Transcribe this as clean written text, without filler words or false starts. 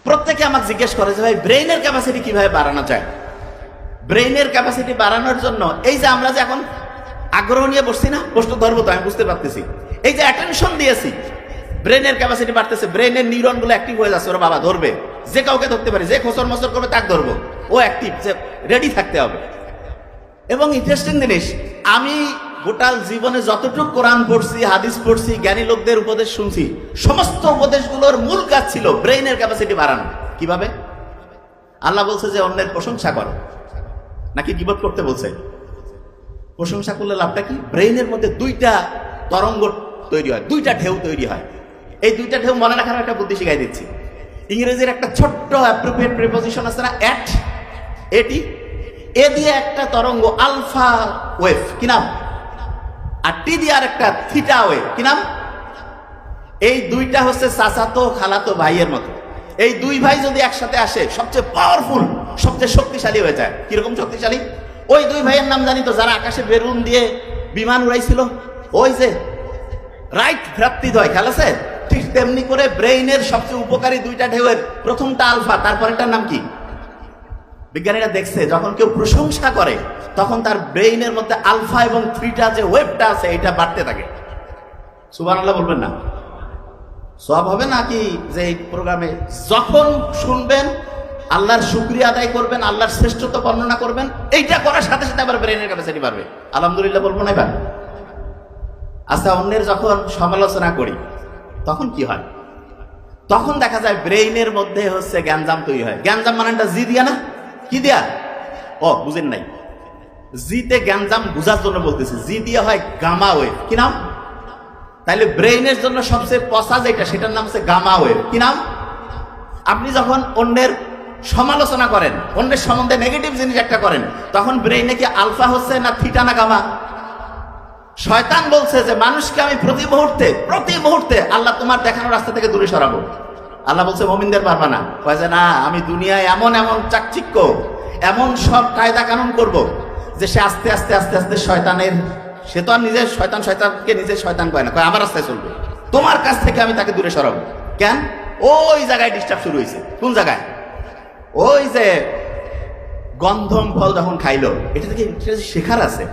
প্রত্যেকে আমাকে জিজ্ঞেস করে যে ভাই ব্রেইনের ক্যাপাসিটি কিভাবে বাড়ানো যায়। ব্রেইনের ক্যাপাসিটি বাড়ানোর জন্য এই যে আমরা যে এখন আগ্রহ নিয়ে বসছি না, প্রশ্ন ধরবো তো আমি বুঝতে পারতেছি, এই যে অ্যাটেনশন দিয়েছি, ব্রেইনের ক্যাপাসিটি বাড়তেছে, ব্রেইনের নিউরন গুলো অ্যাক্টিভ হয়ে যাচ্ছে, ওরা বাবা ধরবে, যে কাউকে ধরতে পারে, যে খোসর মসর করবে তাকে ধরবো, ও অ্যাক্টিভ, যে রেডি থাকতে হবে। এবং ইন্টারেস্টিং জিনিস, আমি গোটা জীবনে যতটুকু কোরআন পড়ছি, হাদিস পড়ছি, জ্ঞানী লোকদের উপদেশ শুনছি, সমস্ত উপদেশগুলোর মূল কাজ ছিল ব্রেইনের ক্যাপাসিটি বাড়ানো। কিভাবে? আল্লাহ বলছে যে অন্যের প্রশংসা করো, নাকি গীবত করতে বলছে? প্রশংসা করলে লাভটা কি? ব্রেইনের মধ্যে দুইটা তরঙ্গ তৈরি হয়, দুইটা ঢেউ তৈরি হয়। এই দুইটা ঢেউ মনে রাখার একটা বুদ্ধি শিখাই দিচ্ছি। ইংরেজির একটা ছোট্ট অ্যাপ্রোপ্রিয়েট প্রিপোজিশন আছে না, অ্যাট, এটি, এ দিয়ে একটা তরঙ্গ আলফা ওয়েভ, কি নাম? আর টি দিয়ে আর একটা থিটা ওয়েভ, কি নাম? এই দুইটা হচ্ছে চাচাতো খালাতো ভাইয়ের মতো। এই দুই ভাই যদি একসাথে আসে, সবচেয়ে পাওয়ারফুল, সবচেয়ে শক্তিশালী হয়ে যায়। কিরকম শক্তিশালী? ওই দুই ভাইয়ের নাম জানি তো, যারা আকাশে বেলুন দিয়ে বিমান উড়াইছিল, ওই যে রাইট ভ্রাতৃদ্বয়, খেয়াল আছে? ঠিক তেমনি করে ব্রেইনের সবচেয়ে উপকারী দুইটা ঢেউয়ের প্রথমটা আলফা, তারপরেরটার নাম কি? বিজ্ঞানীরা দেখছে যখন কেউ প্রশংসা করে তখন তার ব্রেইনের মধ্যে আলফা এবং থ্রিটা যে ওয়েভটা আছে এটা বাড়তে থাকে। সুবহানাল্লাহ বলবেন না? সব হবে নাকি যে এই প্রোগ্রামে যখন শুনবেন আল্লাহর শুকরিয়া আদায় করবেন, আল্লাহর শ্রেষ্ঠত্ব বর্ণনা করবেন, এইটা করার সাথে সাথে আবার ব্রেইনের ক্যাপাসিটি বাড়বে। আলহামদুলিল্লাহ বলবো না এবার? আচ্ছা, অন্যের যখন সমালোচনা করি তখন কি হয়? তখন দেখা যায় ব্রেইনের মধ্যে হচ্ছে গ্যাঞ্জাম তৈরি হয়। গ্যাঞ্জাম মানেটা জি দিয়া না, কি দিয়া? ও বুঝেন নাই, জিতে গ্যাঞ্জাম বুঝার জন্য বলতেছি, জি দিয়ে হয় গামা ওয়েভ, কি নাম? তাইলে ব্রেইনের জন্য সবচেয়ে পচা যেটা, সেটার নাম হচ্ছে গামা ওয়েভ, কি নাম? আপনি যখন অন্যের সমালোচনা করেন, অন্যের সম্বন্ধে নেগেটিভ জিনিস একটা করেন, তখন ব্রেইনে কি আলফা হচ্ছে না থিটা না গামা? শয়তান বলছে যে মানুষকে আমি প্রতি মুহূর্তে আল্লাহ তোমার দেখানো রাস্তা থেকে দূরে সরাবো। আল্লাহ বলছে মুমিনদের পারবা না। কয় যে না, আমি দুনিয়ায় এমন এমন চাকচিক্য, এমন সব কায়দা কানুন করব যে সে আস্তে আস্তে আস্তে আস্তে শয়তানের, সে তো আর নিজের শয়তানকে নিজের শয়তান কয় না, কয় আমার রাস্তায় চলবে, তোমার কাছ থেকে আমি তাকে দূরে সরাবো। কেন? ওই জায়গায় ডিস্টার্ব শুরু হয়েছে। কোন জায়গায়? ওই যে গন্ধম ফল যখন খাইলো, এটা থেকে শেখার আছে।